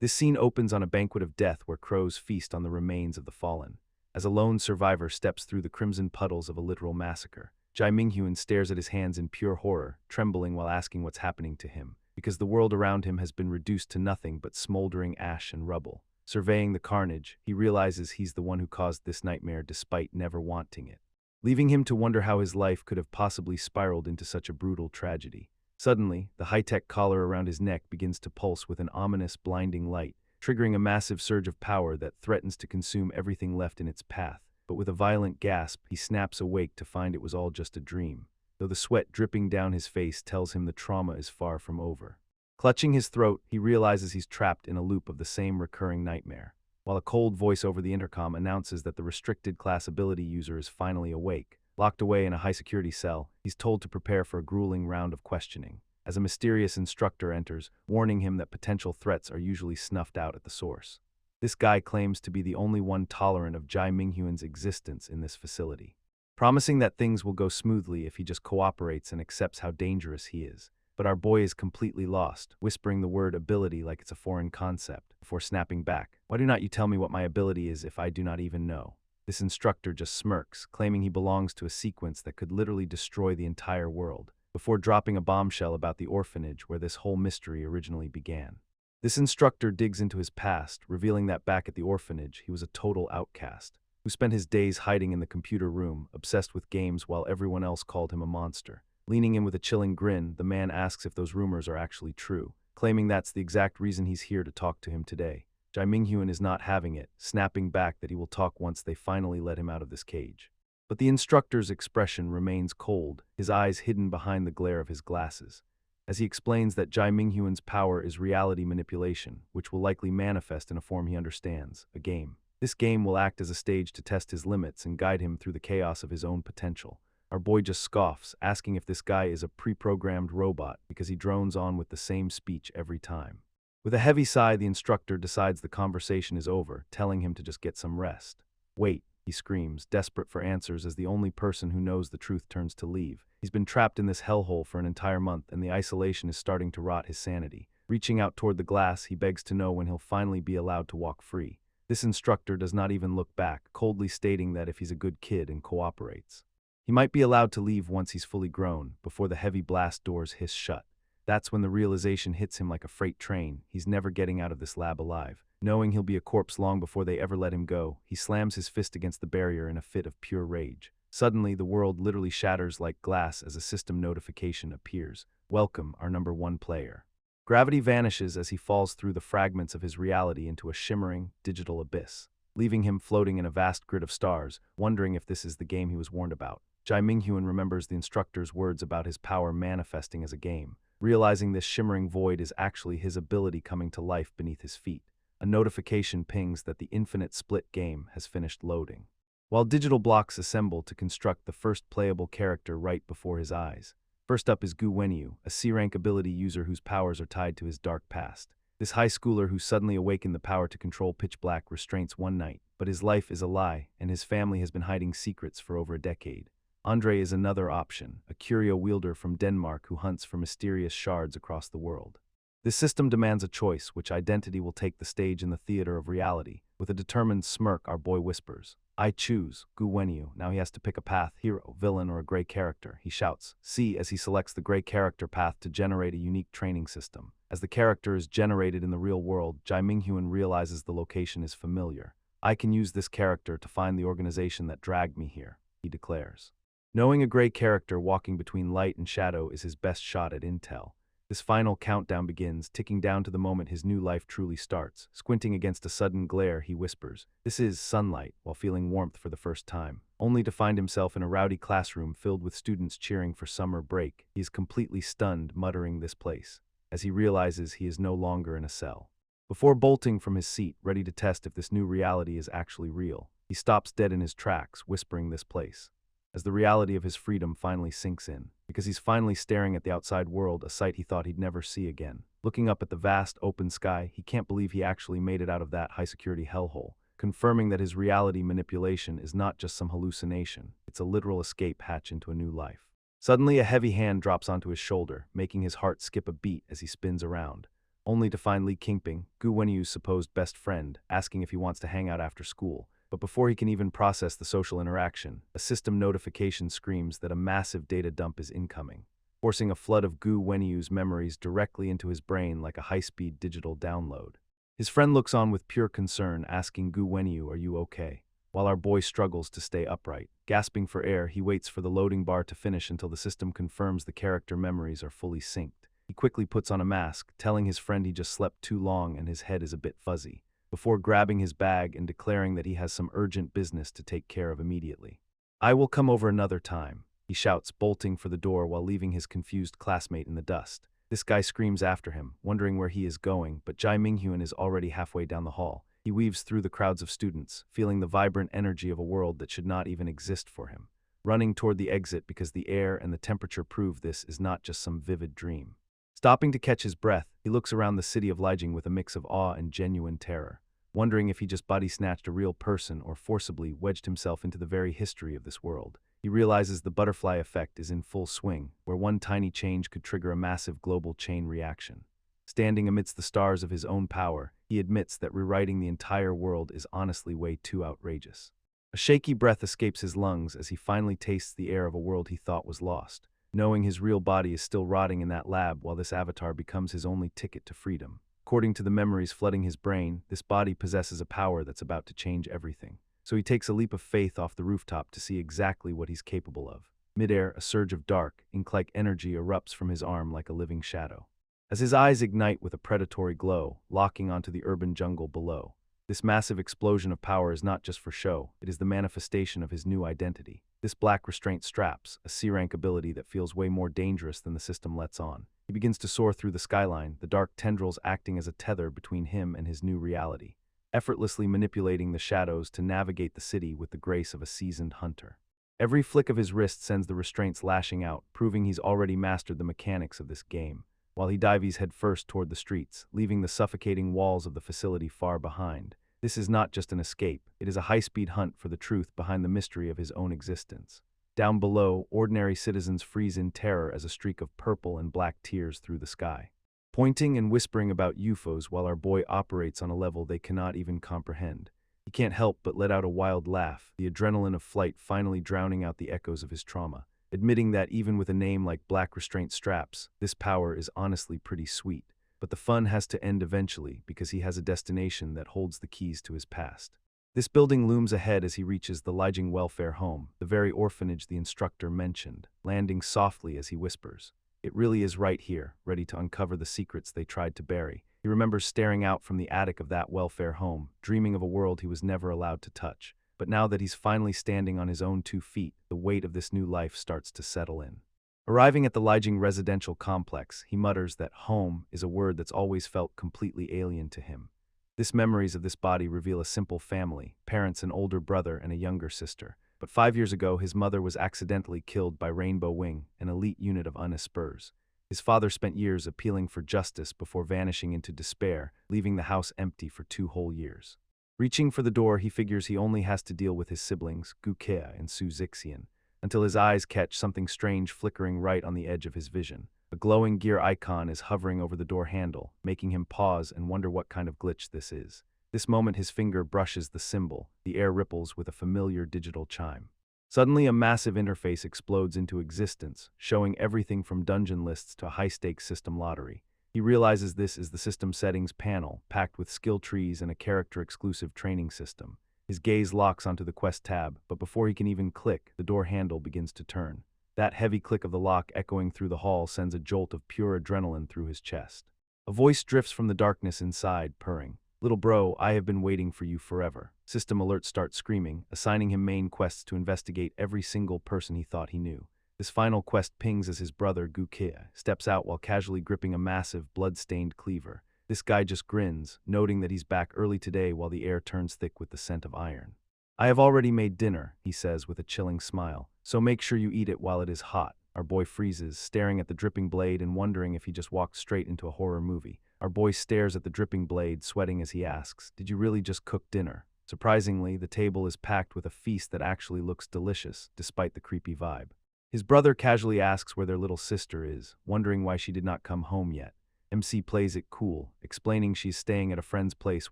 This scene opens on a banquet of death where crows feast on the remains of the fallen. As a lone survivor steps through the crimson puddles of a literal massacre, Jae Minghyun stares at his hands in pure horror, trembling while asking what's happening to him, because the world around him has been reduced to nothing but smoldering ash and rubble. Surveying the carnage, he realizes he's the one who caused this nightmare despite never wanting it, leaving him to wonder how his life could have possibly spiraled into such a brutal tragedy. Suddenly, the high-tech collar around his neck begins to pulse with an ominous, blinding light, triggering a massive surge of power that threatens to consume everything left in its path. But with a violent gasp, he snaps awake to find it was all just a dream, though the sweat dripping down his face tells him the trauma is far from over. Clutching his throat, he realizes he's trapped in a loop of the same recurring nightmare, while a cold voice over the intercom announces that the restricted class ability user is finally awake. Locked away in a high-security cell, he's told to prepare for a grueling round of questioning, as a mysterious instructor enters, warning him that potential threats are usually snuffed out at the source. This guy claims to be the only one tolerant of Jae Minghyun's existence in this facility, promising that things will go smoothly if he just cooperates and accepts how dangerous he is. But our boy is completely lost, whispering the word ability like it's a foreign concept, before snapping back. Why do not you tell me what my ability is if I do not even know? This instructor just smirks, claiming he belongs to a sequence that could literally destroy the entire world, before dropping a bombshell about the orphanage where this whole mystery originally began. This instructor digs into his past, revealing that back at the orphanage, he was a total outcast, who spent his days hiding in the computer room, obsessed with games while everyone else called him a monster. Leaning in with a chilling grin, the man asks if those rumors are actually true, claiming that's the exact reason he's here to talk to him today. Jae Minghyun is not having it, snapping back that he will talk once they finally let him out of this cage. But the instructor's expression remains cold, his eyes hidden behind the glare of his glasses, as he explains that Jae Minghyun's power is reality manipulation, which will likely manifest in a form he understands, a game. This game will act as a stage to test his limits and guide him through the chaos of his own potential. Our boy just scoffs, asking if this guy is a pre-programmed robot because he drones on with the same speech every time. With a heavy sigh, the instructor decides the conversation is over, telling him to just get some rest. Wait, he screams, desperate for answers as the only person who knows the truth turns to leave. He's been trapped in this hellhole for an entire month, and the isolation is starting to rot his sanity. Reaching out toward the glass, he begs to know when he'll finally be allowed to walk free. This instructor does not even look back, coldly stating that if he's a good kid and cooperates, he might be allowed to leave once he's fully grown, before the heavy blast doors hiss shut. That's when the realization hits him like a freight train. He's never getting out of this lab alive. Knowing he'll be a corpse long before they ever let him go, he slams his fist against the barrier in a fit of pure rage. Suddenly, the world literally shatters like glass as a system notification appears. Welcome, our number one player. Gravity vanishes as he falls through the fragments of his reality into a shimmering, digital abyss, leaving him floating in a vast grid of stars, wondering if this is the game he was warned about. Jae Minghyun remembers the instructor's words about his power manifesting as a game, realizing this shimmering void is actually his ability coming to life beneath his feet. A notification pings that the infinite split game has finished loading, while digital blocks assemble to construct the first playable character right before his eyes. First up is Gu Wenyu, a C-rank ability user whose powers are tied to his dark past. This high schooler who suddenly awakened the power to control pitch-black restraints one night, but his life is a lie, and his family has been hiding secrets for over a decade. Andre is another option, a curio wielder from Denmark who hunts for mysterious shards across the world. This system demands a choice, which identity will take the stage in the theater of reality. With a determined smirk, our boy whispers, "I choose Gu Wenyu." Now he has to pick a path, hero, villain, or a gray character. He shouts, "See," as he selects the gray character path to generate a unique training system. As the character is generated in the real world, Jae Minghyun realizes the location is familiar. "I can use this character to find the organization that dragged me here," he declares. Knowing a gray character walking between light and shadow is his best shot at intel. This final countdown begins, ticking down to the moment his new life truly starts. Squinting against a sudden glare, he whispers, "This is sunlight," while feeling warmth for the first time, only to find himself in a rowdy classroom filled with students cheering for summer break. He is completely stunned, muttering this place, as he realizes he is no longer in a cell. Before bolting from his seat, ready to test if this new reality is actually real, he stops dead in his tracks, whispering this place, as the reality of his freedom finally sinks in, because he's finally staring at the outside world, a sight he thought he'd never see again. Looking up at the vast, open sky, he can't believe he actually made it out of that high-security hellhole, confirming that his reality manipulation is not just some hallucination, it's a literal escape hatch into a new life. Suddenly, a heavy hand drops onto his shoulder, making his heart skip a beat as he spins around. only to find Li Qingping, Gu Wenyu's supposed best friend, asking if he wants to hang out after school. But before he can even process the social interaction, a system notification screams that a massive data dump is incoming, forcing a flood of Gu Wenyu's memories directly into his brain like a high-speed digital download. His friend looks on with pure concern, asking Gu Wenyu, "Are you okay?" While our boy struggles to stay upright. Gasping for air, he waits for the loading bar to finish until the system confirms the character memories are fully synced. He quickly puts on a mask, telling his friend he just slept too long and his head is a bit fuzzy, before grabbing his bag and declaring that he has some urgent business to take care of immediately. "I will come over another time," he shouts, bolting for the door while leaving his confused classmate in the dust. This guy screams after him, wondering where he is going, but Jai Minghyun is already halfway down the hall. He weaves through the crowds of students, feeling the vibrant energy of a world that should not even exist for him, running toward the exit because the air and the temperature prove this is not just some vivid dream. Stopping to catch his breath, he looks around the city of Lijiang with a mix of awe and genuine terror, wondering if he just body-snatched a real person or forcibly wedged himself into the very history of this world. He realizes the butterfly effect is in full swing, where one tiny change could trigger a massive global chain reaction. Standing amidst the stars of his own power, he admits that rewriting the entire world is honestly way too outrageous. A shaky breath escapes his lungs as he finally tastes the air of a world he thought was lost, knowing his real body is still rotting in that lab while this avatar becomes his only ticket to freedom. According to the memories flooding his brain, this body possesses a power that's about to change everything. So he takes a leap of faith off the rooftop to see exactly what he's capable of. Midair, a surge of dark, ink-like energy erupts from his arm like a living shadow, as his eyes ignite with a predatory glow, locking onto the urban jungle below. This massive explosion of power is not just for show, it is the manifestation of his new identity. This black restraint straps, a C-rank ability that feels way more dangerous than the system lets on. He begins to soar through the skyline, the dark tendrils acting as a tether between him and his new reality, effortlessly manipulating the shadows to navigate the city with the grace of a seasoned hunter. Every flick of his wrist sends the restraints lashing out, proving he's already mastered the mechanics of this game, while he dives headfirst toward the streets, leaving the suffocating walls of the facility far behind. This is not just an escape, it is a high-speed hunt for the truth behind the mystery of his own existence. Down below, ordinary citizens freeze in terror as a streak of purple and black tears through the sky, pointing and whispering about UFOs while our boy operates on a level they cannot even comprehend. He can't help but let out a wild laugh, the adrenaline of flight finally drowning out the echoes of his trauma, admitting that even with a name like Black Restraint Straps, this power is honestly pretty sweet. But the fun has to end eventually because he has a destination that holds the keys to his past. This building looms ahead as he reaches the Lijiang Welfare Home, the very orphanage the instructor mentioned, landing softly as he whispers, "It really is right here," ready to uncover the secrets they tried to bury. He remembers staring out from the attic of that welfare home, dreaming of a world he was never allowed to touch. But now that he's finally standing on his own 2 feet, the weight of this new life starts to settle in. Arriving at the Lijiang residential complex, he mutters that home is a word that's always felt completely alien to him. His memories of this body reveal a simple family, parents, an older brother, and a younger sister. But 5 years ago, his mother was accidentally killed by Rainbow Wing, an elite unit of Unaspurs. His father spent years appealing for justice before vanishing into despair, leaving the house empty for 2 whole years. Reaching for the door, he figures he only has to deal with his siblings, Gu Kea and Su Zixian, until his eyes catch something strange flickering right on the edge of his vision. A glowing gear icon is hovering over the door handle, making him pause and wonder what kind of glitch this is. This moment his finger brushes the symbol, the air ripples with a familiar digital chime. Suddenly a massive interface explodes into existence, showing everything from dungeon lists to a high-stakes system lottery. He realizes this is the system settings panel, packed with skill trees and a character-exclusive training system. His gaze locks onto the quest tab, but before he can even click, the door handle begins to turn. That heavy click of the lock echoing through the hall sends a jolt of pure adrenaline through his chest. A voice drifts from the darkness inside, purring, "Little bro, I have been waiting for you forever." System alerts start screaming, assigning him main quests to investigate every single person he thought he knew. This final quest pings as his brother, Gu Kea, steps out while casually gripping a massive, blood-stained cleaver. This guy just grins, noting that he's back early today while the air turns thick with the scent of iron. "I have already made dinner," he says with a chilling smile, "so make sure you eat it while it is hot." Our boy freezes, staring at the dripping blade and wondering if he just walked straight into a horror movie. Our boy stares at the dripping blade, sweating as he asks, "Did you really just cook dinner?" Surprisingly, the table is packed with a feast that actually looks delicious, despite the creepy vibe. His brother casually asks where their little sister is, wondering why she did not come home yet. MC plays it cool, explaining she's staying at a friend's place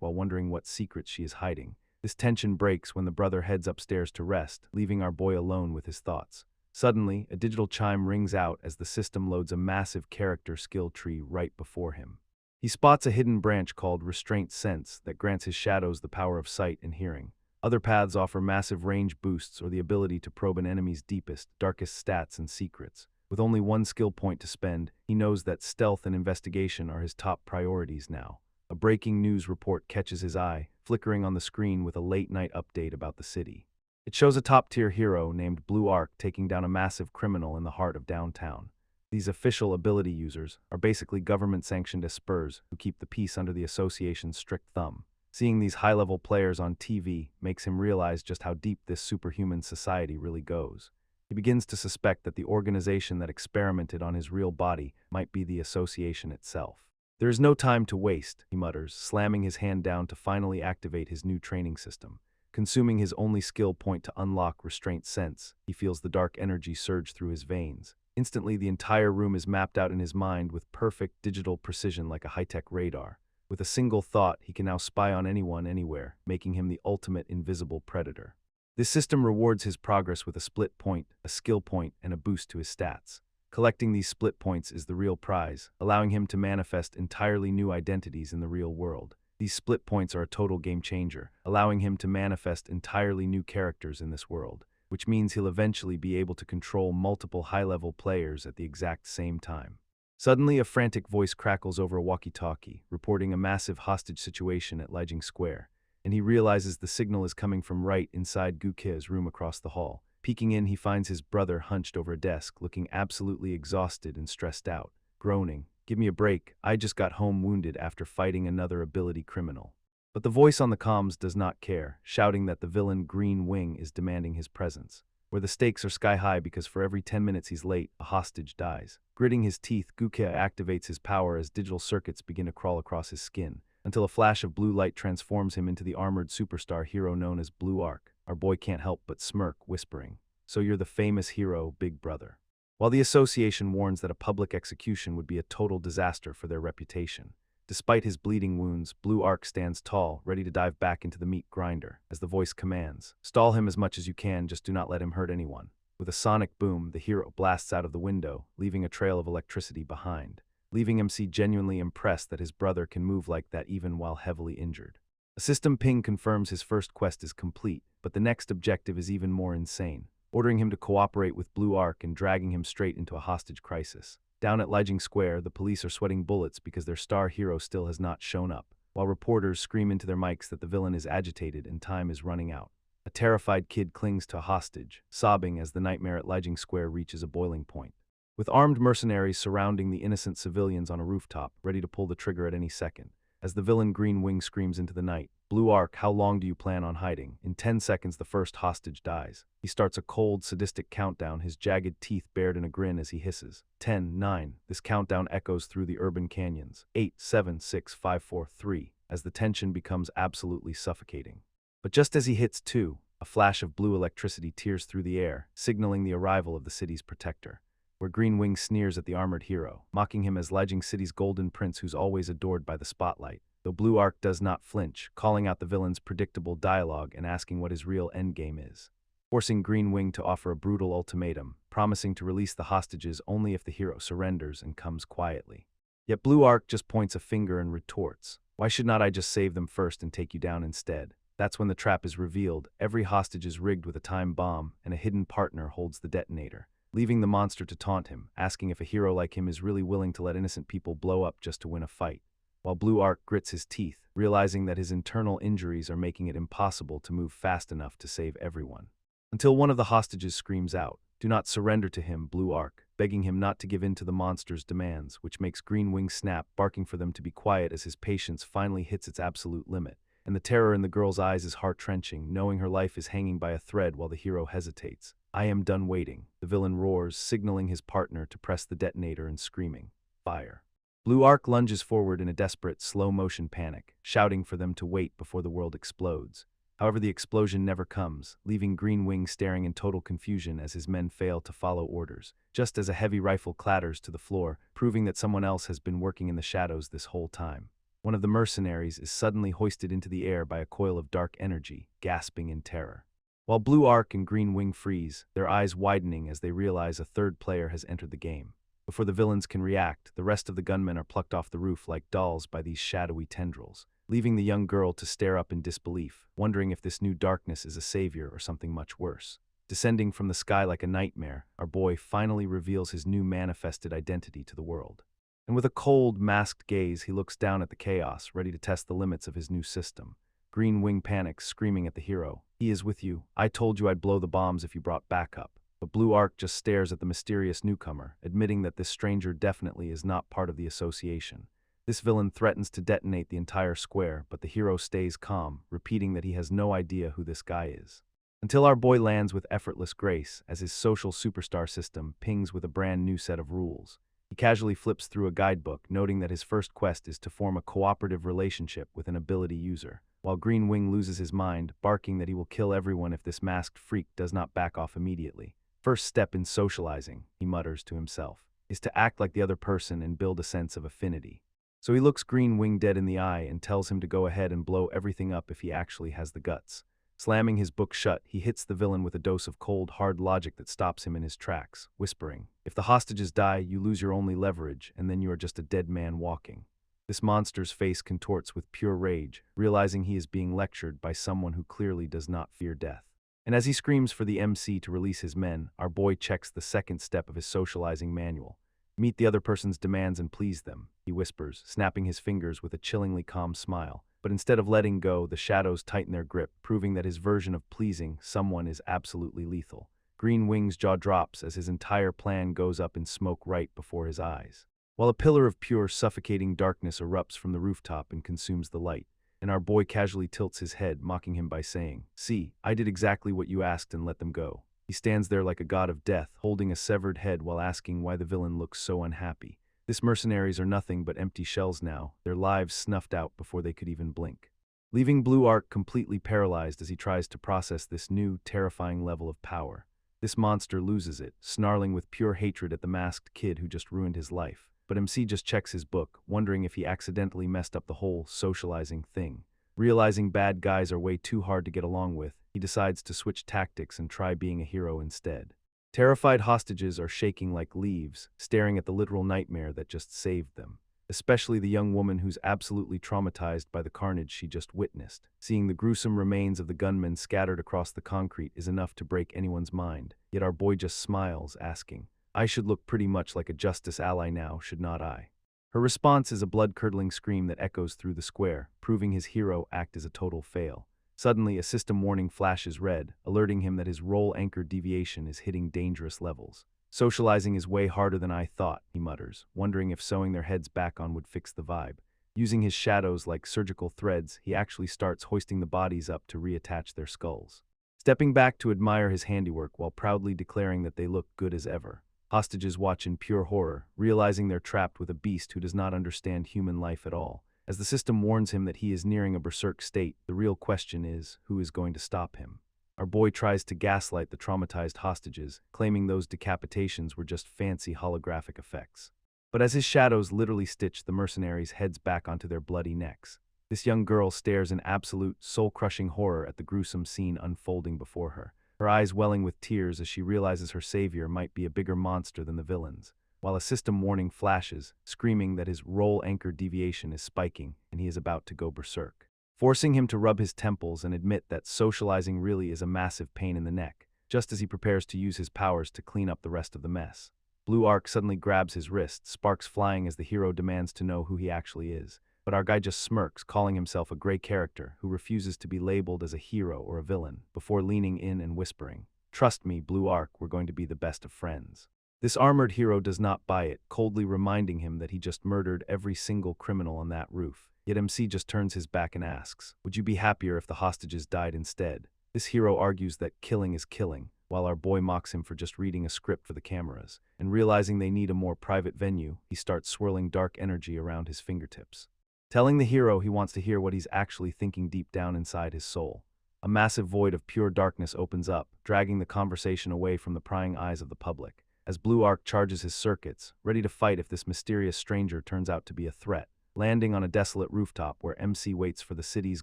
while wondering what secrets she is hiding. This tension breaks when the brother heads upstairs to rest, leaving our boy alone with his thoughts. Suddenly, a digital chime rings out as the system loads a massive character skill tree right before him. He spots a hidden branch called Restraint Sense that grants his shadows the power of sight and hearing. Other paths offer massive range boosts or the ability to probe an enemy's deepest, darkest stats and secrets. With only one skill point to spend, he knows that stealth and investigation are his top priorities now. A breaking news report catches his eye, flickering on the screen with a late-night update about the city. It shows a top-tier hero named Blue Ark taking down a massive criminal in the heart of downtown. These official ability users are basically government-sanctioned espers who keep the peace under the association's strict thumb. Seeing these high-level players on TV makes him realize just how deep this superhuman society really goes. He begins to suspect that the organization that experimented on his real body might be the association itself. There is no time to waste, he mutters, slamming his hand down to finally activate his new training system. Consuming his only skill point to unlock Restraint Sense, he feels the dark energy surge through his veins. Instantly, the entire room is mapped out in his mind with perfect digital precision like a high-tech radar. With a single thought, he can now spy on anyone, anywhere, making him the ultimate invisible predator. This system rewards his progress with a split point, a skill point, and a boost to his stats. Collecting these split points is the real prize, allowing him to manifest entirely new identities in the real world. These split points are a total game changer, allowing him to manifest entirely new characters in this world, which means he'll eventually be able to control multiple high-level players at the exact same time. Suddenly, a frantic voice crackles over a walkie-talkie, reporting a massive hostage situation at Lijing Square, and he realizes the signal is coming from right inside Gu Wenyu's room across the hall. Peeking in, he finds his brother hunched over a desk, looking absolutely exhausted and stressed out, groaning, "Give me a break, I just got home wounded after fighting another ability criminal." But the voice on the comms does not care, shouting that the villain Green Wing is demanding his presence. Where the stakes are sky high because for every 10 minutes he's late, a hostage dies. Gritting his teeth, Gu Wenyu activates his power as digital circuits begin to crawl across his skin, until a flash of blue light transforms him into the armored superstar hero known as Blue Ark. Our boy can't help but smirk, whispering, "So you're the famous hero, big brother." While the association warns that a public execution would be a total disaster for their reputation. Despite his bleeding wounds, Blue Ark stands tall, ready to dive back into the meat grinder, as the voice commands, "Stall him as much as you can, just do not let him hurt anyone." With a sonic boom, the hero blasts out of the window, leaving a trail of electricity behind, leaving MC genuinely impressed that his brother can move like that even while heavily injured. A system ping confirms his first quest is complete, but the next objective is even more insane, ordering him to cooperate with Blue Ark and dragging him straight into a hostage crisis. Down at Lijing Square, the police are sweating bullets because their star hero still has not shown up, while reporters scream into their mics that the villain is agitated and time is running out. A terrified kid clings to a hostage, sobbing as the nightmare at Lijing Square reaches a boiling point. With armed mercenaries surrounding the innocent civilians on a rooftop, ready to pull the trigger at any second. As the villain Green Wing screams into the night, "Blue Ark, how long do you plan on hiding?" In 10 seconds, the first hostage dies. He starts a cold, sadistic countdown, his jagged teeth bared in a grin as he hisses. 10, 9. This countdown echoes through the urban canyons. 8, 7, 6, 5, 4, 3, as the tension becomes absolutely suffocating. But just as he hits 2, a flash of blue electricity tears through the air, signaling the arrival of the city's protector. Where Green Wing sneers at the armored hero, mocking him as Lijing City's golden prince who's always adored by the spotlight. Though Blue Ark does not flinch, calling out the villain's predictable dialogue and asking what his real endgame is. Forcing Green Wing to offer a brutal ultimatum, promising to release the hostages only if the hero surrenders and comes quietly. Yet Blue Ark just points a finger and retorts, "Why should not I just save them first and take you down instead?" That's when the trap is revealed. Every hostage is rigged with a time bomb, and a hidden partner holds the detonator, leaving the monster to taunt him, asking if a hero like him is really willing to let innocent people blow up just to win a fight. While Blue Ark grits his teeth, realizing that his internal injuries are making it impossible to move fast enough to save everyone. Until one of the hostages screams out, "Do not surrender to him, Blue Ark," begging him not to give in to the monster's demands, which makes Green Wing snap, barking for them to be quiet as his patience finally hits its absolute limit. And the terror in the girl's eyes is heart-wrenching, knowing her life is hanging by a thread while the hero hesitates. "I am done waiting," the villain roars, signaling his partner to press the detonator and screaming, "Fire." Blue Ark lunges forward in a desperate, slow-motion panic, shouting for them to wait before the world explodes. However, the explosion never comes, leaving Green Wing staring in total confusion as his men fail to follow orders, just as a heavy rifle clatters to the floor, proving that someone else has been working in the shadows this whole time. One of the mercenaries is suddenly hoisted into the air by a coil of dark energy, gasping in terror. While Blue Ark and Green Wing freeze, their eyes widening as they realize a third player has entered the game. Before the villains can react, the rest of the gunmen are plucked off the roof like dolls by these shadowy tendrils, leaving the young girl to stare up in disbelief, wondering if this new darkness is a savior or something much worse. Descending from the sky like a nightmare, our boy finally reveals his new manifested identity to the world. And with a cold, masked gaze, he looks down at the chaos, ready to test the limits of his new system. Green Wing panics, screaming at the hero. "He is with you. I told you I'd blow the bombs if you brought backup." But Blue Ark just stares at the mysterious newcomer, admitting that this stranger definitely is not part of the association. This villain threatens to detonate the entire square, but the hero stays calm, repeating that he has no idea who this guy is. Until our boy lands with effortless grace, as his social superstar system pings with a brand new set of rules. He casually flips through a guidebook, noting that his first quest is to form a cooperative relationship with an ability user, while Green Wing loses his mind, barking that he will kill everyone if this masked freak does not back off immediately. "First step in socializing," he mutters to himself, "is to act like the other person and build a sense of affinity." So he looks Green Wing dead in the eye and tells him to go ahead and blow everything up if he actually has the guts. Slamming his book shut, he hits the villain with a dose of cold, hard logic that stops him in his tracks, whispering, "If the hostages die, you lose your only leverage, and then you are just a dead man walking." This monster's face contorts with pure rage, realizing he is being lectured by someone who clearly does not fear death. And as he screams for the MC to release his men, our boy checks the second step of his socializing manual. "Meet the other person's demands and please them," he whispers, snapping his fingers with a chillingly calm smile. But instead of letting go, the shadows tighten their grip, proving that his version of pleasing someone is absolutely lethal. Green Wing's jaw drops as his entire plan goes up in smoke right before his eyes, while a pillar of pure, suffocating darkness erupts from the rooftop and consumes the light. And our boy casually tilts his head, mocking him by saying, "See, I did exactly what you asked and let them go." He stands there like a god of death, holding a severed head while asking why the villain looks so unhappy. These mercenaries are nothing but empty shells now, their lives snuffed out before they could even blink. Leaving Blue Ark completely paralyzed as he tries to process this new, terrifying level of power. This monster loses it, snarling with pure hatred at the masked kid who just ruined his life. But MC just checks his book, wondering if he accidentally messed up the whole socializing thing. Realizing bad guys are way too hard to get along with, he decides to switch tactics and try being a hero instead. Terrified hostages are shaking like leaves, staring at the literal nightmare that just saved them. Especially the young woman who's absolutely traumatized by the carnage she just witnessed. Seeing the gruesome remains of the gunmen scattered across the concrete is enough to break anyone's mind, yet our boy just smiles, asking, "I should look pretty much like a justice ally now, should not I?" Her response is a blood-curdling scream that echoes through the square, proving his hero act is a total fail. Suddenly, a system warning flashes red, alerting him that his roll anchor deviation is hitting dangerous levels. "Socializing is way harder than I thought," he mutters, wondering if sewing their heads back on would fix the vibe. Using his shadows like surgical threads, he actually starts hoisting the bodies up to reattach their skulls. Stepping back to admire his handiwork while proudly declaring that they look good as ever. Hostages watch in pure horror, realizing they're trapped with a beast who does not understand human life at all. As the system warns him that he is nearing a berserk state, the real question is, who is going to stop him? Our boy tries to gaslight the traumatized hostages, claiming those decapitations were just fancy holographic effects. But as his shadows literally stitch the mercenaries' heads back onto their bloody necks, this young girl stares in absolute, soul-crushing horror at the gruesome scene unfolding before her. Her eyes welling with tears as she realizes her savior might be a bigger monster than the villains, while a system warning flashes, screaming that his roll anchor deviation is spiking and he is about to go berserk, forcing him to rub his temples and admit that socializing really is a massive pain in the neck, just as he prepares to use his powers to clean up the rest of the mess. Blue Ark suddenly grabs his wrist, sparks flying as the hero demands to know who he actually is. But our guy just smirks, calling himself a gray character who refuses to be labeled as a hero or a villain, before leaning in and whispering, "Trust me, Blue Ark, we're going to be the best of friends." This armored hero does not buy it, coldly reminding him that he just murdered every single criminal on that roof. Yet MC just turns his back and asks, "Would you be happier if the hostages died instead?" This hero argues that killing is killing, while our boy mocks him for just reading a script for the cameras. And realizing they need a more private venue, he starts swirling dark energy around his fingertips, telling the hero he wants to hear what he's actually thinking deep down inside his soul. A massive void of pure darkness opens up, dragging the conversation away from the prying eyes of the public. As Blue Ark charges his circuits, ready to fight if this mysterious stranger turns out to be a threat, landing on a desolate rooftop where MC waits for the city's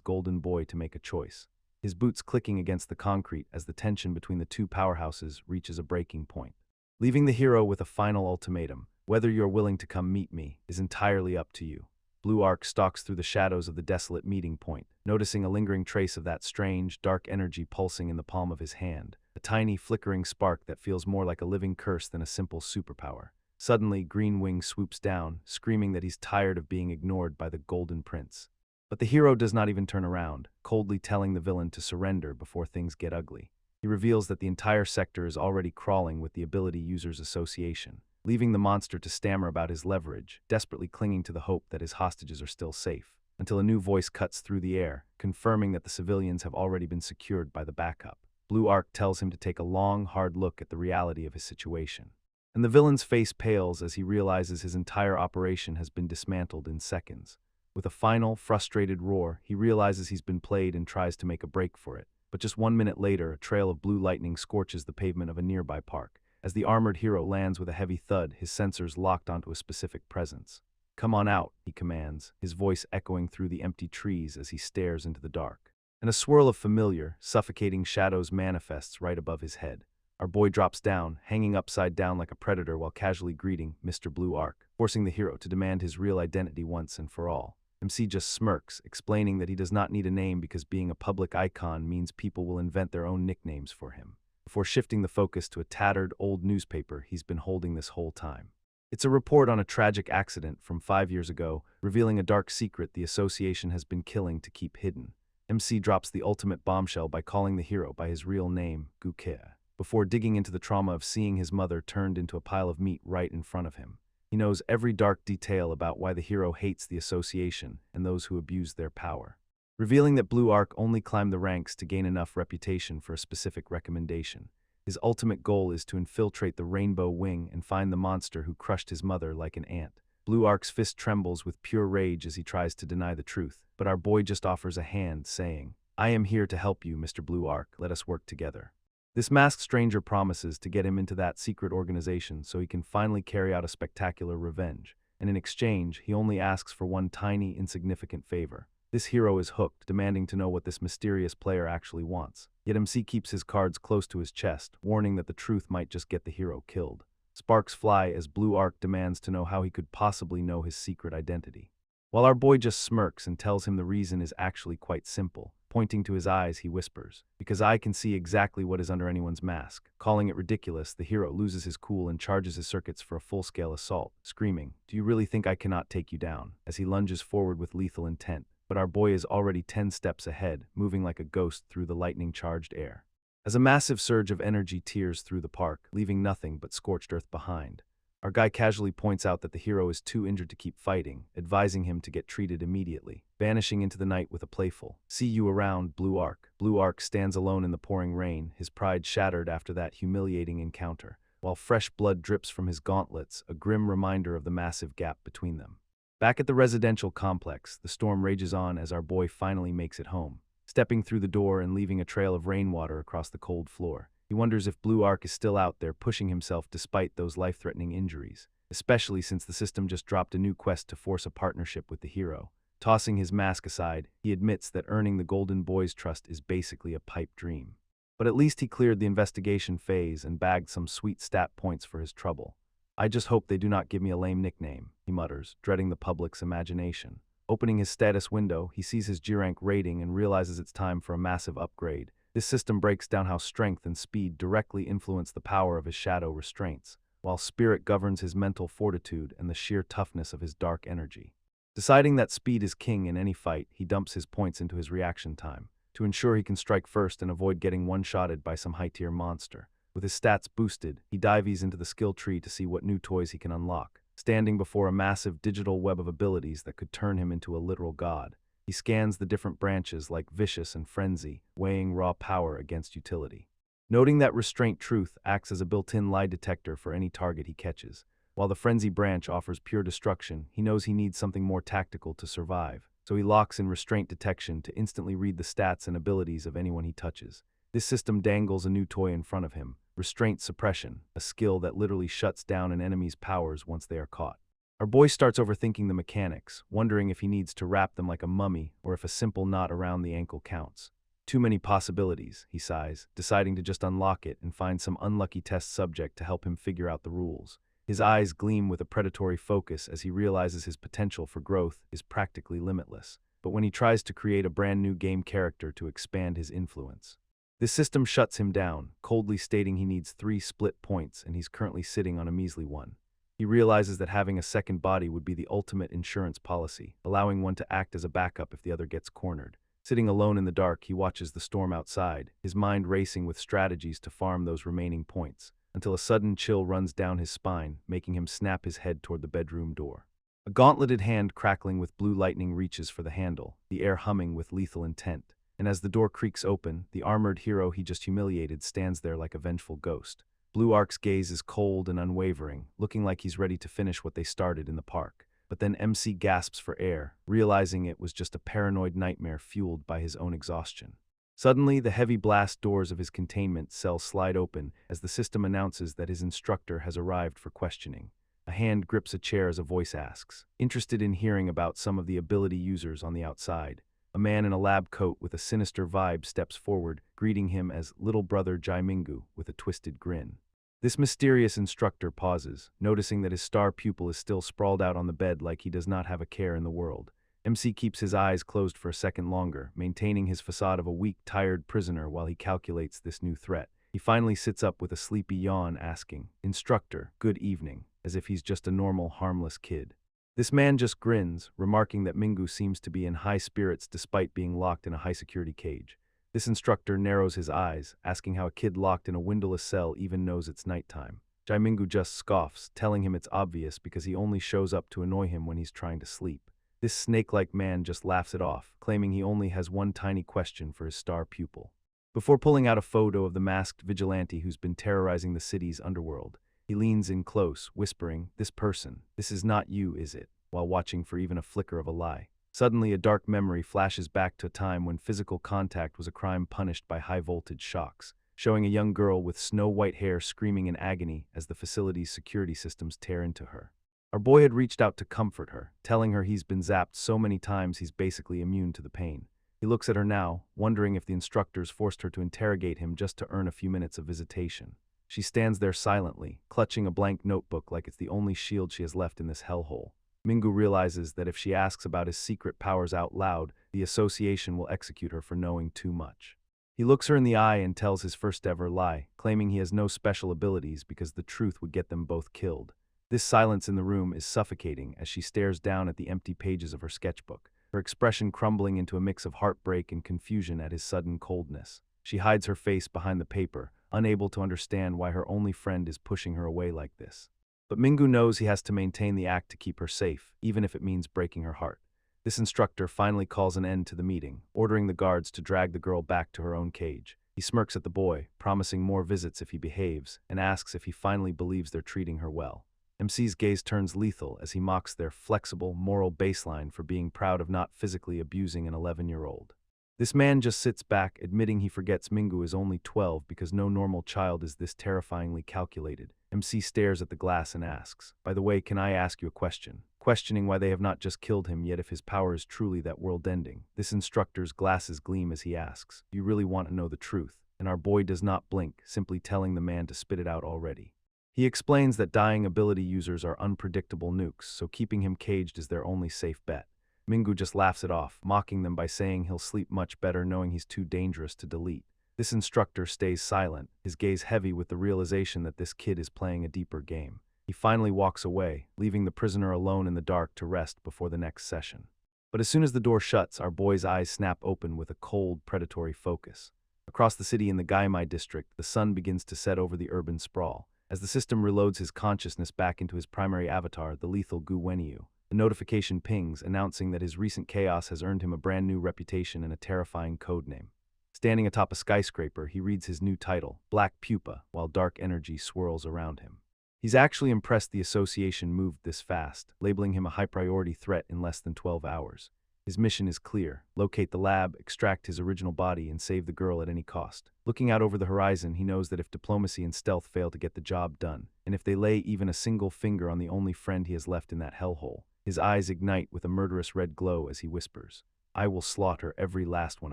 golden boy to make a choice. His boots clicking against the concrete as the tension between the two powerhouses reaches a breaking point. Leaving the hero with a final ultimatum: whether you're willing to come meet me is entirely up to you. Blue Ark stalks through the shadows of the desolate meeting point, noticing a lingering trace of that strange, dark energy pulsing in the palm of his hand, a tiny, flickering spark that feels more like a living curse than a simple superpower. Suddenly, Green Wing swoops down, screaming that he's tired of being ignored by the Golden Prince. But the hero does not even turn around, coldly telling the villain to surrender before things get ugly. He reveals that the entire sector is already crawling with the Ability Users Association, leaving the monster to stammer about his leverage, desperately clinging to the hope that his hostages are still safe, until a new voice cuts through the air, confirming that the civilians have already been secured by the backup. Blue Ark tells him to take a long, hard look at the reality of his situation. And the villain's face pales as he realizes his entire operation has been dismantled in seconds. With a final, frustrated roar, he realizes he's been played and tries to make a break for it. But just 1 minute later, a trail of blue lightning scorches the pavement of a nearby park. As the armored hero lands with a heavy thud, his sensors locked onto a specific presence. "Come on out," he commands, his voice echoing through the empty trees as he stares into the dark. And a swirl of familiar, suffocating shadows manifests right above his head. Our boy drops down, hanging upside down like a predator while casually greeting Mr. Blue Ark, forcing the hero to demand his real identity once and for all. MC just smirks, explaining that he does not need a name because being a public icon means people will invent their own nicknames for him, before shifting the focus to a tattered, old newspaper he's been holding this whole time. It's a report on a tragic accident from 5 years ago, revealing a dark secret the association has been killing to keep hidden. MC drops the ultimate bombshell by calling the hero by his real name, Gu Wenyu, before digging into the trauma of seeing his mother turned into a pile of meat right in front of him. He knows every dark detail about why the hero hates the association and those who abuse their power, revealing that Blue Ark only climbed the ranks to gain enough reputation for a specific recommendation. His ultimate goal is to infiltrate the Rainbow Wing and find the monster who crushed his mother like an ant. Blue Ark's fist trembles with pure rage as he tries to deny the truth, but our boy just offers a hand, saying, "I am here to help you, Mr. Blue Ark, let us work together." This masked stranger promises to get him into that secret organization so he can finally carry out a spectacular revenge, and in exchange, he only asks for one tiny, insignificant favor. This hero is hooked, demanding to know what this mysterious player actually wants. Yet MC keeps his cards close to his chest, warning that the truth might just get the hero killed. Sparks fly as Blue Ark demands to know how he could possibly know his secret identity. While our boy just smirks and tells him the reason is actually quite simple. Pointing to his eyes, he whispers, "Because I can see exactly what is under anyone's mask." Calling it ridiculous, the hero loses his cool and charges his circuits for a full-scale assault, screaming, "Do you really think I cannot take you down?" as he lunges forward with lethal intent. But our boy is already 10 steps ahead, moving like a ghost through the lightning-charged air. As a massive surge of energy tears through the park, leaving nothing but scorched earth behind, our guy casually points out that the hero is too injured to keep fighting, advising him to get treated immediately, vanishing into the night with a playful, "See you around, Blue Ark." Blue Ark stands alone in the pouring rain, his pride shattered after that humiliating encounter, while fresh blood drips from his gauntlets, a grim reminder of the massive gap between them. Back at the residential complex, the storm rages on as our boy finally makes it home. Stepping through the door and leaving a trail of rainwater across the cold floor, he wonders if Blue Ark is still out there pushing himself despite those life-threatening injuries, especially since the system just dropped a new quest to force a partnership with the hero. Tossing his mask aside, he admits that earning the Golden Boy's trust is basically a pipe dream. But at least he cleared the investigation phase and bagged some sweet stat points for his trouble. "I just hope they do not give me a lame nickname," he mutters, dreading the public's imagination. Opening his status window, he sees his G-rank rating and realizes it's time for a massive upgrade. This system breaks down how strength and speed directly influence the power of his shadow restraints, while spirit governs his mental fortitude and the sheer toughness of his dark energy. Deciding that speed is king in any fight, he dumps his points into his reaction time, to ensure he can strike first and avoid getting one-shotted by some high-tier monster. With his stats boosted, he dives into the skill tree to see what new toys he can unlock. Standing before a massive digital web of abilities that could turn him into a literal god, he scans the different branches like Vicious and Frenzy, weighing raw power against utility. Noting that Restraint Truth acts as a built-in lie detector for any target he catches, while the Frenzy branch offers pure destruction, he knows he needs something more tactical to survive. so he locks in restraint detection to instantly read the stats and abilities of anyone he touches. This system dangles a new toy in front of him, restraint suppression, a skill that literally shuts down an enemy's powers once they are caught. Our boy starts overthinking the mechanics, wondering if he needs to wrap them like a mummy or if a simple knot around the ankle counts. Too many possibilities, he sighs, deciding to just unlock it and find some unlucky test subject to help him figure out the rules. His eyes gleam with a predatory focus as he realizes his potential for growth is practically limitless. But when he tries to create a brand new game character to expand his influence, this system shuts him down, coldly stating he needs 3 split points and he's currently sitting on a measly 1. He realizes that having a second body would be the ultimate insurance policy, allowing one to act as a backup if the other gets cornered. Sitting alone in the dark, he watches the storm outside, his mind racing with strategies to farm those remaining points, until a sudden chill runs down his spine, making him snap his head toward the bedroom door. A gauntleted hand crackling with blue lightning reaches for the handle, the air humming with lethal intent. And as the door creaks open, the armored hero he just humiliated stands there like a vengeful ghost. Blue Ark's gaze is cold and unwavering, looking like he's ready to finish what they started in the park. But then MC gasps for air, realizing it was just a paranoid nightmare fueled by his own exhaustion. Suddenly, the heavy blast doors of his containment cell slide open as the system announces that his instructor has arrived for questioning. A hand grips a chair as a voice asks, interested in hearing about some of the ability users on the outside. A man in a lab coat with a sinister vibe steps forward, greeting him as Little Brother Jaimingu with a twisted grin. This mysterious instructor pauses, noticing that his star pupil is still sprawled out on the bed like he does not have a care in the world. MC keeps his eyes closed for a second longer, maintaining his facade of a weak, tired prisoner while he calculates this new threat. He finally sits up with a sleepy yawn, asking, "Instructor, good evening," as if he's just a normal, harmless kid. This man just grins, remarking that Mingu seems to be in high spirits despite being locked in a high-security cage. This instructor narrows his eyes, asking how a kid locked in a windowless cell even knows it's nighttime. Jaimingu just scoffs, telling him it's obvious because he only shows up to annoy him when he's trying to sleep. This snake-like man just laughs it off, claiming he only has one tiny question for his star pupil. Before pulling out a photo of the masked vigilante who's been terrorizing the city's underworld, he leans in close, whispering, "This person, this is not you, is it?" while watching for even a flicker of a lie. Suddenly, a dark memory flashes back to a time when physical contact was a crime punished by high-voltage shocks, showing a young girl with snow-white hair screaming in agony as the facility's security systems tear into her. Our boy had reached out to comfort her, telling her he's been zapped so many times he's basically immune to the pain. He looks at her now, wondering if the instructors forced her to interrogate him just to earn a few minutes of visitation. She stands there silently, clutching a blank notebook like it's the only shield she has left in this hellhole. Mingu realizes that if she asks about his secret powers out loud, the association will execute her for knowing too much. He looks her in the eye and tells his first ever lie, claiming he has no special abilities because the truth would get them both killed. This silence in the room is suffocating as she stares down at the empty pages of her sketchbook, her expression crumbling into a mix of heartbreak and confusion at his sudden coldness. She hides her face behind the paper, unable to understand why her only friend is pushing her away like this. But Mingu knows he has to maintain the act to keep her safe, even if it means breaking her heart. This instructor finally calls an end to the meeting, ordering the guards to drag the girl back to her own cage. He smirks at the boy, promising more visits if he behaves, and asks if he finally believes they're treating her well. MC's gaze turns lethal as he mocks their flexible, moral baseline for being proud of not physically abusing an 11-year-old. This man just sits back, admitting he forgets Mingu is only 12 because no normal child is this terrifyingly calculated. MC stares at the glass and asks, "By the way, can I ask you a question?" Questioning why they have not just killed him yet if his power is truly that world-ending. This instructor's glasses gleam as he asks, "Do you really want to know the truth?" And our boy does not blink, simply telling the man to spit it out already. He explains that dying ability users are unpredictable nukes, so keeping him caged is their only safe bet. Mingu just laughs it off, mocking them by saying he'll sleep much better knowing he's too dangerous to delete. This instructor stays silent, his gaze heavy with the realization that this kid is playing a deeper game. He finally walks away, leaving the prisoner alone in the dark to rest before the next session. But as soon as the door shuts, our boy's eyes snap open with a cold, predatory focus. Across the city in the Gaimai district, the sun begins to set over the urban sprawl. As the system reloads his consciousness back into his primary avatar, the lethal Gu Wenyu, a notification pings announcing that his recent chaos has earned him a brand new reputation and a terrifying codename. Standing atop a skyscraper, he reads his new title, Black Pupa, while dark energy swirls around him. He's actually impressed the association moved this fast, labeling him a high-priority threat in less than 12 hours. His mission is clear: locate the lab, extract his original body, and save the girl at any cost. Looking out over the horizon, he knows that if diplomacy and stealth fail to get the job done, and if they lay even a single finger on the only friend he has left in that hellhole, his eyes ignite with a murderous red glow as he whispers, "I will slaughter every last one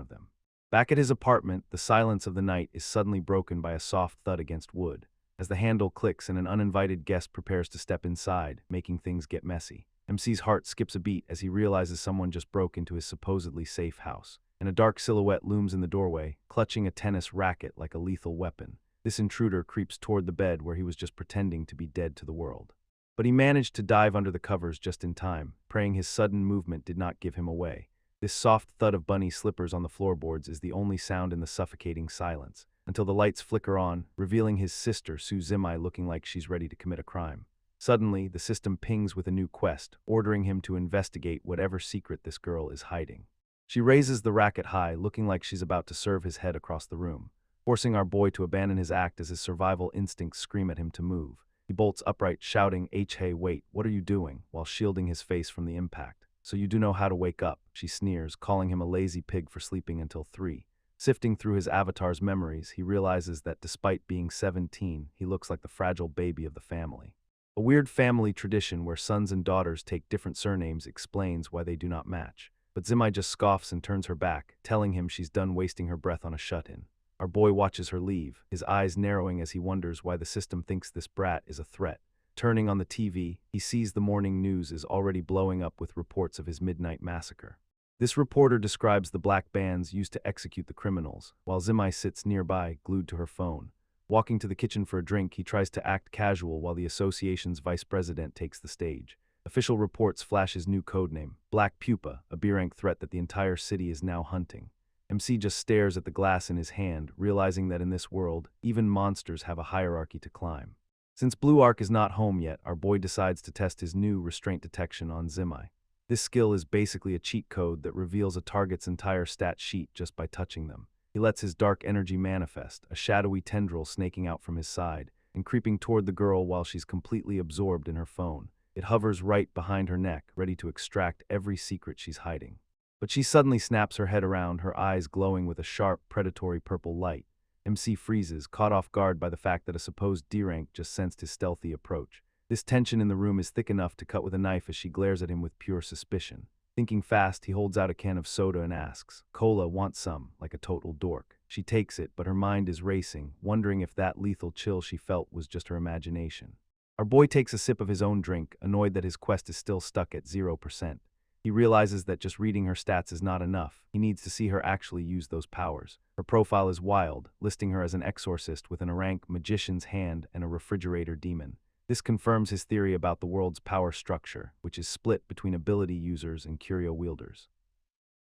of them." Back at his apartment, the silence of the night is suddenly broken by a soft thud against wood, as the handle clicks and an uninvited guest prepares to step inside, making things get messy. MC's heart skips a beat as he realizes someone just broke into his supposedly safe house, and a dark silhouette looms in the doorway, clutching a tennis racket like a lethal weapon. This intruder creeps toward the bed where he was just pretending to be dead to the world. But he managed to dive under the covers just in time, praying his sudden movement did not give him away. This soft thud of bunny slippers on the floorboards is the only sound in the suffocating silence, until the lights flicker on, revealing his sister Su Zimai looking like she's ready to commit a crime. Suddenly, the system pings with a new quest, ordering him to investigate whatever secret this girl is hiding. She raises the racket high, looking like she's about to serve his head across the room, forcing our boy to abandon his act as his survival instincts scream at him to move. He bolts upright, shouting, "Hey, wait, what are you doing?" while shielding his face from the impact. "So you do know how to wake up," she sneers, calling him a lazy pig for sleeping until 3. Sifting through his avatar's memories, he realizes that despite being 17, he looks like the fragile baby of the family. A weird family tradition where sons and daughters take different surnames explains why they do not match. But Zimai just scoffs and turns her back, telling him she's done wasting her breath on a shut-in. Our boy watches her leave, his eyes narrowing as he wonders why the system thinks this brat is a threat. Turning on the TV, he sees the morning news is already blowing up with reports of his midnight massacre. This reporter describes the black bands used to execute the criminals, while Zimai sits nearby, glued to her phone. Walking to the kitchen for a drink, he tries to act casual while the association's vice president takes the stage. Official reports flash his new codename, Black Pupa, a B-rank threat that the entire city is now hunting. MC just stares at the glass in his hand, realizing that in this world, even monsters have a hierarchy to climb. Since Blue Ark is not home yet, our boy decides to test his new restraint detection on Zimai. This skill is basically a cheat code that reveals a target's entire stat sheet just by touching them. He lets his dark energy manifest, a shadowy tendril snaking out from his side, and creeping toward the girl while she's completely absorbed in her phone. It hovers right behind her neck, ready to extract every secret she's hiding. But she suddenly snaps her head around, her eyes glowing with a sharp, predatory purple light. MC freezes, caught off guard by the fact that a supposed D-rank just sensed his stealthy approach. This tension in the room is thick enough to cut with a knife as she glares at him with pure suspicion. Thinking fast, he holds out a can of soda and asks, "Cola, want some?" like a total dork. She takes it, but her mind is racing, wondering if that lethal chill she felt was just her imagination. Our boy takes a sip of his own drink, annoyed that his quest is still stuck at 0%. He realizes that just reading her stats is not enough. He needs to see her actually use those powers. Her profile is wild, listing her as an exorcist with an rank magician's hand and a refrigerator demon. This confirms his theory about the world's power structure, which is split between ability users and curio wielders.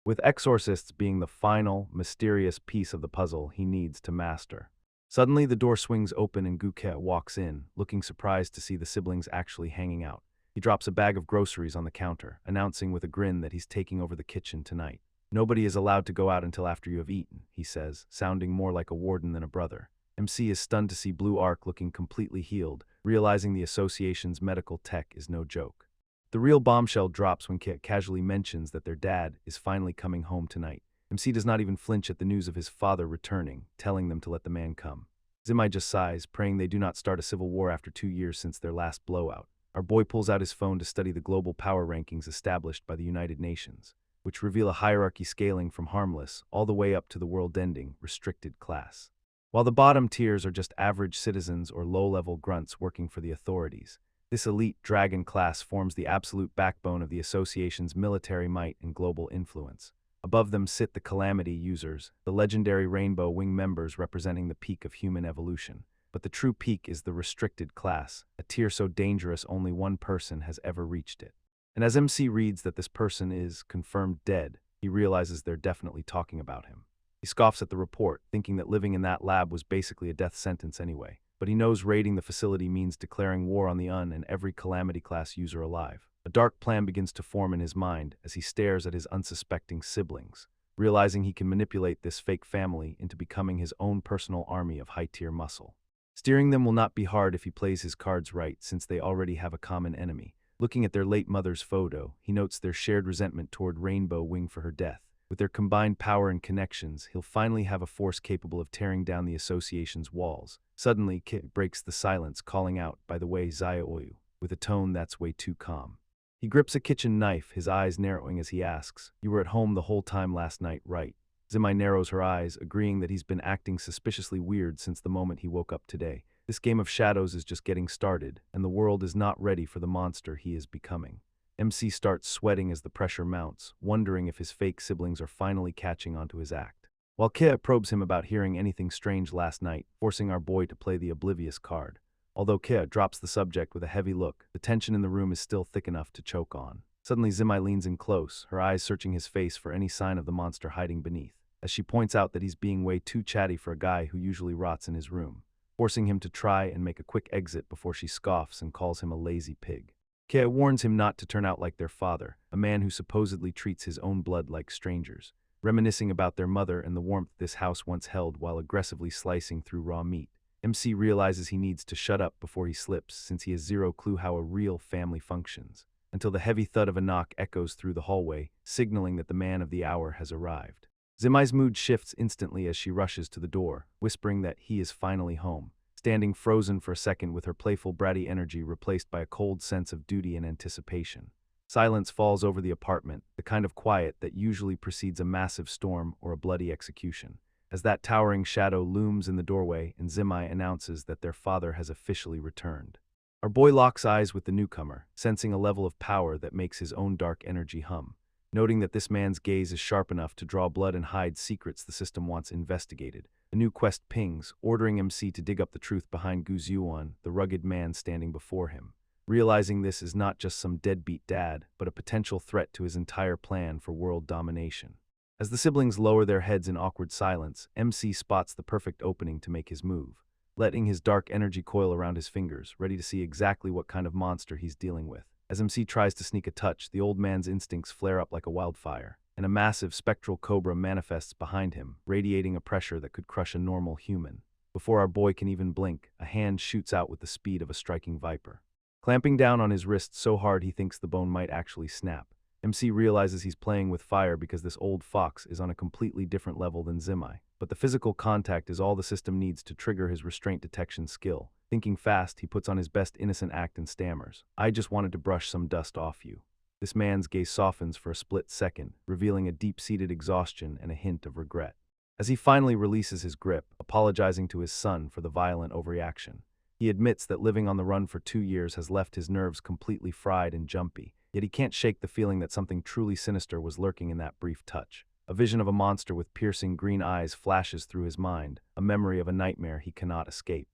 With exorcists being the final, mysterious piece of the puzzle he needs to master. Suddenly, the door swings open and Gu Wenyu walks in, looking surprised to see the siblings actually hanging out. He drops a bag of groceries on the counter, announcing with a grin that he's taking over the kitchen tonight. "Nobody is allowed to go out until after you have eaten," he says, sounding more like a warden than a brother. MC is stunned to see Blue Ark looking completely healed, realizing the association's medical tech is no joke. The real bombshell drops when Kit casually mentions that their dad is finally coming home tonight. MC does not even flinch at the news of his father returning, telling them to let the man come. Zimai just sighs, praying they do not start a civil war after 2 years since their last blowout. Our boy pulls out his phone to study the global power rankings established by the United Nations, which reveal a hierarchy scaling from harmless all the way up to the world-ending, restricted class. While the bottom tiers are just average citizens or low-level grunts working for the authorities, this elite dragon class forms the absolute backbone of the association's military might and global influence. Above them sit the Calamity users, the legendary Rainbow Wing members representing the peak of human evolution. But the true peak is the restricted class, a tier so dangerous only one person has ever reached it. And as MC reads that this person is confirmed dead, he realizes they're definitely talking about him. He scoffs at the report, thinking that living in that lab was basically a death sentence anyway. But he knows raiding the facility means declaring war on the and every Calamity class user alive. A dark plan begins to form in his mind as he stares at his unsuspecting siblings, realizing he can manipulate this fake family into becoming his own personal army of high-tier muscle. Steering them will not be hard if he plays his cards right, since they already have a common enemy. Looking at their late mother's photo, he notes their shared resentment toward Rainbow Wing for her death. With their combined power and connections, he'll finally have a force capable of tearing down the association's walls. Suddenly, Kit breaks the silence, calling out, "By the way, Zaya-Oyu," with a tone that's way too calm. He grips a kitchen knife, his eyes narrowing as he asks, "You were at home the whole time last night, right?" Zimai narrows her eyes, agreeing that he's been acting suspiciously weird since the moment he woke up today. This game of shadows is just getting started, and the world is not ready for the monster he is becoming. MC starts sweating as the pressure mounts, wondering if his fake siblings are finally catching onto his act. While Kea probes him about hearing anything strange last night, forcing our boy to play the oblivious card. Although Kea drops the subject with a heavy look, the tension in the room is still thick enough to choke on. Suddenly Zimai leans in close, her eyes searching his face for any sign of the monster hiding beneath, as she points out that he's being way too chatty for a guy who usually rots in his room, forcing him to try and make a quick exit before she scoffs and calls him a lazy pig. Kea warns him not to turn out like their father, a man who supposedly treats his own blood like strangers, reminiscing about their mother and the warmth this house once held while aggressively slicing through raw meat. MC realizes he needs to shut up before he slips, since he has zero clue how a real family functions, until the heavy thud of a knock echoes through the hallway, signaling that the man of the hour has arrived. Zimai's mood shifts instantly as she rushes to the door, whispering that he is finally home, standing frozen for a second with her playful bratty energy replaced by a cold sense of duty and anticipation. Silence falls over the apartment, the kind of quiet that usually precedes a massive storm or a bloody execution, as that towering shadow looms in the doorway and Zimai announces that their father has officially returned. Our boy locks eyes with the newcomer, sensing a level of power that makes his own dark energy hum, noting that this man's gaze is sharp enough to draw blood and hide secrets the system wants investigated. A new quest pings, ordering MC to dig up the truth behind Gu Wenyu, the rugged man standing before him. Realizing this is not just some deadbeat dad, but a potential threat to his entire plan for world domination. As the siblings lower their heads in awkward silence, MC spots the perfect opening to make his move, letting his dark energy coil around his fingers, ready to see exactly what kind of monster he's dealing with. As MC tries to sneak a touch, the old man's instincts flare up like a wildfire, and a massive spectral cobra manifests behind him, radiating a pressure that could crush a normal human. Before our boy can even blink, a hand shoots out with the speed of a striking viper, clamping down on his wrist so hard he thinks the bone might actually snap. MC realizes he's playing with fire because this old fox is on a completely different level than Zimai, but the physical contact is all the system needs to trigger his restraint detection skill. Thinking fast, he puts on his best innocent act and stammers, "I just wanted to brush some dust off you." This man's gaze softens for a split second, revealing a deep-seated exhaustion and a hint of regret. As he finally releases his grip, apologizing to his son for the violent overreaction, he admits that living on the run for 2 years has left his nerves completely fried and jumpy, yet he can't shake the feeling that something truly sinister was lurking in that brief touch. A vision of a monster with piercing green eyes flashes through his mind, a memory of a nightmare he cannot escape.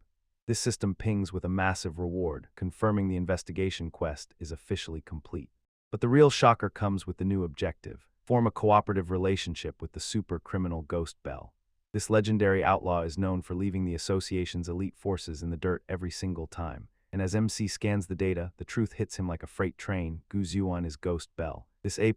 This system pings with a massive reward, confirming the investigation quest is officially complete. But the real shocker comes with the new objective: form a cooperative relationship with the super criminal Ghost Bell. This legendary outlaw is known for leaving the association's elite forces in the dirt every single time, and as MC scans the data, the truth hits him like a freight train. Gu Wenyu is Ghost Bell. This A++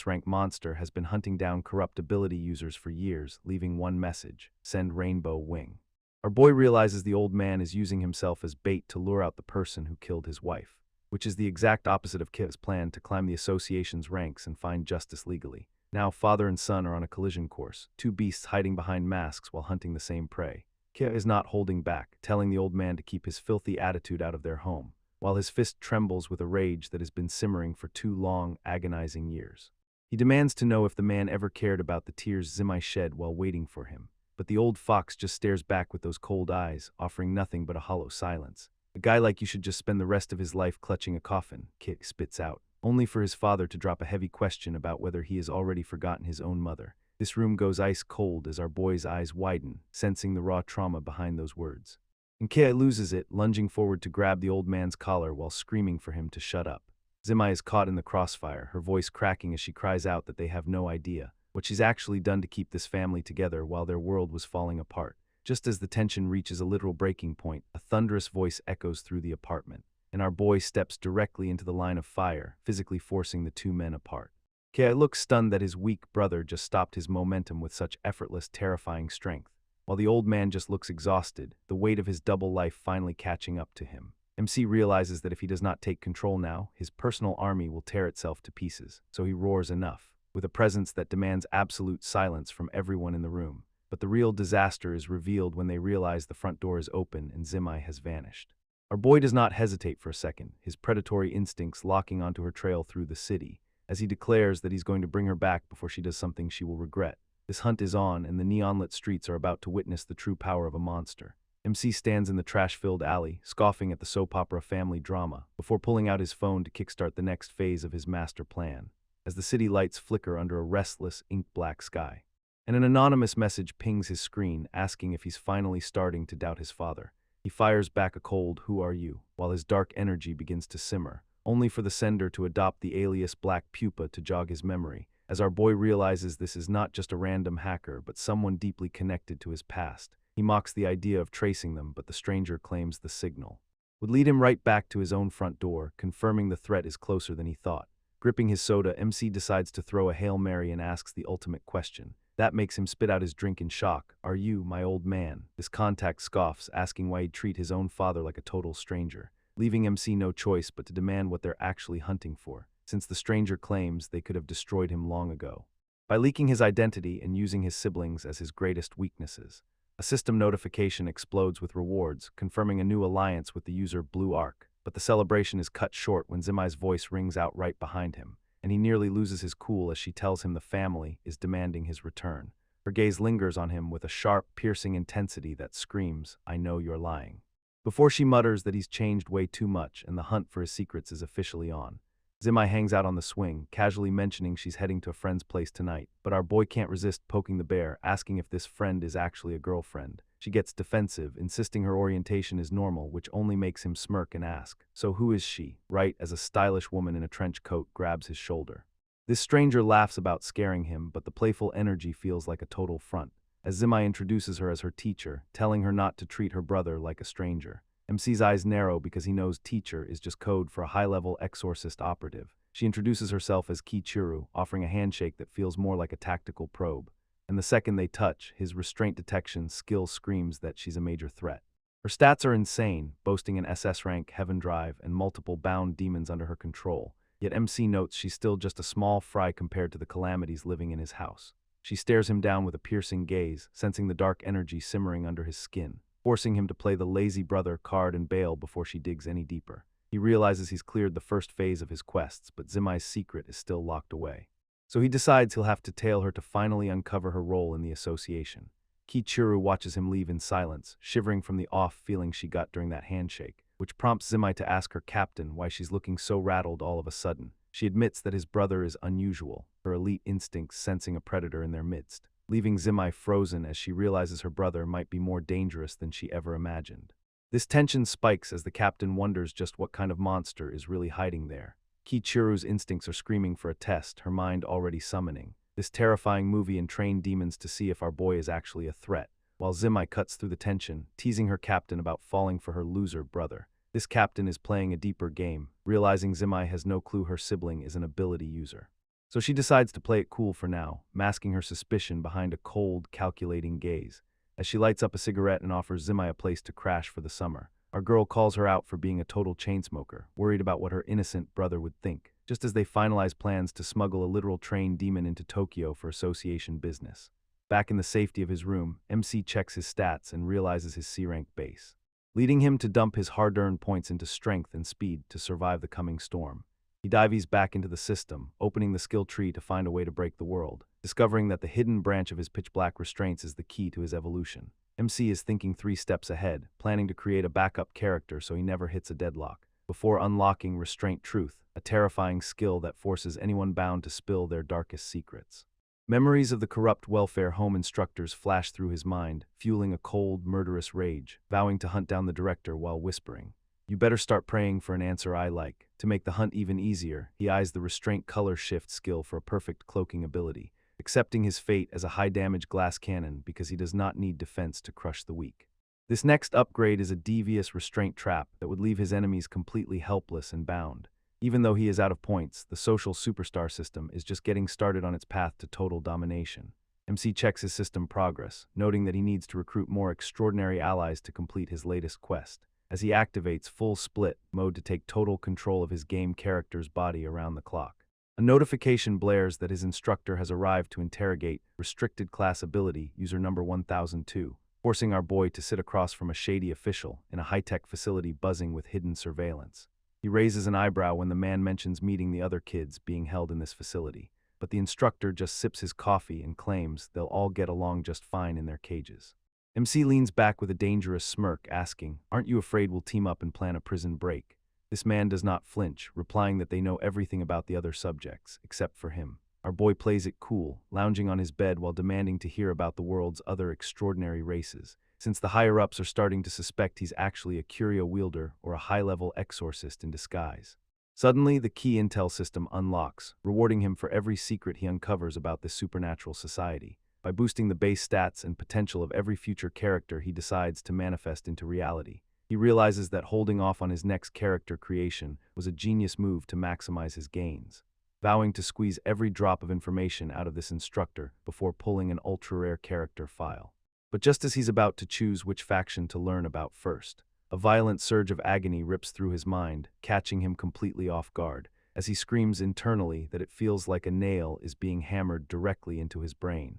rank monster has been hunting down corrupt ability users for years, leaving one message: send Rainbow Wing. Our boy realizes the old man is using himself as bait to lure out the person who killed his wife, which is the exact opposite of Kit's plan to climb the association's ranks and find justice legally. Now father and son are on a collision course, two beasts hiding behind masks while hunting the same prey. Kit is not holding back, telling the old man to keep his filthy attitude out of their home, while his fist trembles with a rage that has been simmering for 2 long, agonizing years. He demands to know if the man ever cared about the tears Zimai shed while waiting for him, but the old fox just stares back with those cold eyes, offering nothing but a hollow silence. "A guy like you should just spend the rest of his life clutching a coffin," Kit spits out, only for his father to drop a heavy question about whether he has already forgotten his own mother. This room goes ice cold as our boy's eyes widen, sensing the raw trauma behind those words. And Kit loses it, lunging forward to grab the old man's collar while screaming for him to shut up. Zimai is caught in the crossfire, her voice cracking as she cries out that they have no idea what she's actually done to keep this family together while their world was falling apart. Just as the tension reaches a literal breaking point, a thunderous voice echoes through the apartment, and our boy steps directly into the line of fire, physically forcing the 2 men apart. Kei looks stunned that his weak brother just stopped his momentum with such effortless, terrifying strength, while the old man just looks exhausted, the weight of his double life finally catching up to him. MC realizes that if he does not take control now, his personal army will tear itself to pieces, so he roars enough, with a presence that demands absolute silence from everyone in the room. But the real disaster is revealed when they realize the front door is open and Zimai has vanished. Our boy does not hesitate for a second, his predatory instincts locking onto her trail through the city, as he declares that he's going to bring her back before she does something she will regret. This hunt is on, and the neon-lit streets are about to witness the true power of a monster. MC stands in the trash-filled alley, scoffing at the soap opera family drama, before pulling out his phone to kickstart the next phase of his master plan, as the city lights flicker under a restless, ink-black sky. And an anonymous message pings his screen, asking if he's finally starting to doubt his father. He fires back a cold, "Who are you?" while his dark energy begins to simmer, only for the sender to adopt the alias Black Pupa to jog his memory, as our boy realizes this is not just a random hacker, but someone deeply connected to his past. He mocks the idea of tracing them, but the stranger claims the signal would lead him right back to his own front door, confirming the threat is closer than he thought. Gripping his soda, MC decides to throw a Hail Mary and asks the ultimate question. That makes him spit out his drink in shock. "Are you my old man?" This contact scoffs, asking why he'd treat his own father like a total stranger, leaving MC no choice but to demand what they're actually hunting for, since the stranger claims they could have destroyed him long ago by leaking his identity and using his siblings as his greatest weaknesses. A system notification explodes with rewards, confirming a new alliance with the user Blue Ark, but the celebration is cut short when Zimai's voice rings out right behind him, and he nearly loses his cool as she tells him the family is demanding his return. Her gaze lingers on him with a sharp, piercing intensity that screams, "I know you're lying," before she mutters that he's changed way too much and the hunt for his secrets is officially on. Zimai hangs out on the swing, casually mentioning she's heading to a friend's place tonight, but our boy can't resist poking the bear, asking if this friend is actually a girlfriend. She gets defensive, insisting her orientation is normal, which only makes him smirk and ask, "So who is she?" right as a stylish woman in a trench coat grabs his shoulder. This stranger laughs about scaring him, but the playful energy feels like a total front, as Zimai introduces her as her teacher, telling her not to treat her brother like a stranger. MC's eyes narrow because he knows teacher is just code for a high-level exorcist operative. She introduces herself as Kichiro, offering a handshake that feels more like a tactical probe. And the second they touch, his restraint detection skill screams that she's a major threat. Her stats are insane, boasting an SS rank Heaven Drive and multiple bound demons under her control, yet MC notes she's still just a small fry compared to the calamities living in his house. She stares him down with a piercing gaze, sensing the dark energy simmering under his skin, forcing him to play the lazy brother card and bail before she digs any deeper. He realizes he's cleared the first phase of his quests, but Zimai's secret is still locked away. So he decides he'll have to tail her to finally uncover her role in the association. Kichiro watches him leave in silence, shivering from the off feeling she got during that handshake, which prompts Zimai to ask her captain why she's looking so rattled all of a sudden. She admits that his brother is unusual, her elite instincts sensing a predator in their midst, leaving Zimai frozen as she realizes her brother might be more dangerous than she ever imagined. This tension spikes as the captain wonders just what kind of monster is really hiding there. Kichiro's instincts are screaming for a test, her mind already summoning this terrifying movie and train demons to see if our boy is actually a threat, while Zimai cuts through the tension, teasing her captain about falling for her loser brother. This captain is playing a deeper game, realizing Zimai has no clue her sibling is an ability user. So she decides to play it cool for now, masking her suspicion behind a cold, calculating gaze. As she lights up a cigarette and offers Zimai a place to crash for the summer, our girl calls her out for being a total chainsmoker, worried about what her innocent brother would think, just as they finalize plans to smuggle a literal train demon into Tokyo for association business. Back in the safety of his room, MC checks his stats and realizes his C-rank base, leading him to dump his hard-earned points into strength and speed to survive the coming storm. He dives back into the system, opening the skill tree to find a way to break the world, discovering that the hidden branch of his pitch-black restraints is the key to his evolution. MC is thinking 3 steps ahead, planning to create a backup character so he never hits a deadlock, before unlocking Restraint Truth, a terrifying skill that forces anyone bound to spill their darkest secrets. Memories of the corrupt welfare home instructors flash through his mind, fueling a cold, murderous rage, vowing to hunt down the director while whispering, "You better start praying for an answer I like." To make the hunt even easier, he eyes the Restraint Color Shift skill for a perfect cloaking ability, accepting his fate as a high-damage glass cannon because he does not need defense to crush the weak. This next upgrade is a devious restraint trap that would leave his enemies completely helpless and bound. Even though he is out of points, the social superstar system is just getting started on its path to total domination. MC checks his system progress, noting that he needs to recruit more extraordinary allies to complete his latest quest. as he activates full split mode to take total control of his game character's body around the clock. A notification blares that his instructor has arrived to interrogate restricted class ability user number 1002, forcing our boy to sit across from a shady official in a high-tech facility buzzing with hidden surveillance. He raises an eyebrow when the man mentions meeting the other kids being held in this facility, but the instructor just sips his coffee and claims they'll all get along just fine in their cages. MC leans back with a dangerous smirk, asking, "Aren't you afraid we'll team up and plan a prison break?" This man does not flinch, replying that they know everything about the other subjects, except for him. Our boy plays it cool, lounging on his bed while demanding to hear about the world's other extraordinary races, since the higher-ups are starting to suspect he's actually a curio wielder or a high-level exorcist in disguise. Suddenly, the key intel system unlocks, rewarding him for every secret he uncovers about this supernatural society. By boosting the base stats and potential of every future character he decides to manifest into reality, he realizes that holding off on his next character creation was a genius move to maximize his gains, vowing to squeeze every drop of information out of this instructor before pulling an ultra-rare character file. But just as he's about to choose which faction to learn about first, a violent surge of agony rips through his mind, catching him completely off guard, as he screams internally that it feels like a nail is being hammered directly into his brain.